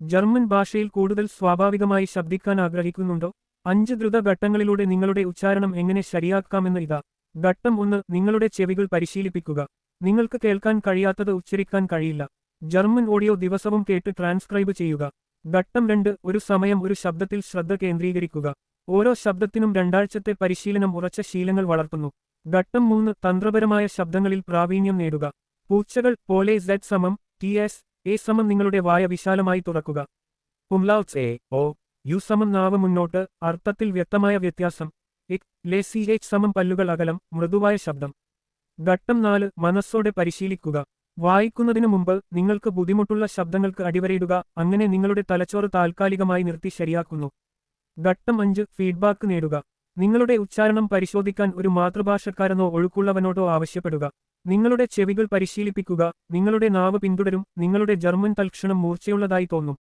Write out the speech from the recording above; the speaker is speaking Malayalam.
ജർമ്മൻ ഭാഷയിൽ കൂടുതൽ സ്വാഭാവികമായി ശബ്ദിക്കാൻ ആഗ്രഹിക്കുന്നുണ്ടോ? 5 ദ്രുത ഘട്ടങ്ങളിലൂടെ നിങ്ങളുടെ ഉച്ചാരണം എങ്ങനെ ശരിയാക്കാമെന്ന് ഇതാ. ഘട്ടം 1, നിങ്ങളുടെ ചെവികൾ പരിശീലിപ്പിക്കുക. നിങ്ങൾക്ക് കേൾക്കാൻ കഴിയാത്തത് ഉച്ചരിക്കാൻ കഴിയില്ല. ജർമ്മൻ ഓഡിയോ ദിവസവും കേട്ട് ട്രാൻസ്ക്രൈബ് ചെയ്യുക. ഘട്ടം 2, ഒരു സമയം ഒരു ശബ്ദത്തിൽ ശ്രദ്ധ കേന്ദ്രീകരിക്കുക. ഓരോ ശബ്ദത്തിനും 2 ആഴ്ചത്തെ പരിശീലനം ഉറച്ച ശീലങ്ങൾ വളർത്തുന്നു. ഘട്ടം 3, തന്ത്രപരമായ ശബ്ദങ്ങളിൽ പ്രാവീണ്യം നേടുക. പൂച്ചകൾ പോലെ Z സമം TS A സമം നിങ്ങളുടെ വായ വിശാലമായി തുറക്കുക. ഉംലൗട്ട്സ് എ ഓ യു സമം നാവ് മുന്നോട്ട്, അർത്ഥത്തിൽ വ്യക്തമായ വ്യത്യാസം. ഇക് ലെ CH സമം പല്ലുകൾ അകലം, മൃദുവായ ശബ്ദം. ഘട്ടം 4, മനസ്സോടെ പരിശീലിക്കുക. വായിക്കുന്നതിനു മുമ്പ് നിങ്ങൾക്ക് ബുദ്ധിമുട്ടുള്ള ശബ്ദങ്ങൾക്ക് അടിവരയിടുക, അങ്ങനെ നിങ്ങളുടെ തലച്ചോറ് താൽക്കാലികമായി നിർത്തി ശരിയാക്കുന്നു. ഘട്ടം 5, ഫീഡ്ബാക്ക് നേടുക. നിങ്ങളുടെ ഉച്ചാരണം പരിശോധിക്കാൻ ഒരു മാതൃഭാഷക്കാരനോ ഒഴുക്കുള്ളവനോടോ ആവശ്യപ്പെടുക. നിങ്ങളുടെ ചെവികൾ പരിശീലിപ്പിക്കുക, നിങ്ങളുടെ നാവ് പിന്തുടരും, നിങ്ങളുടെ ജർമ്മൻ തൽക്ഷണം മൂർച്ചയുള്ളതായി തോന്നും.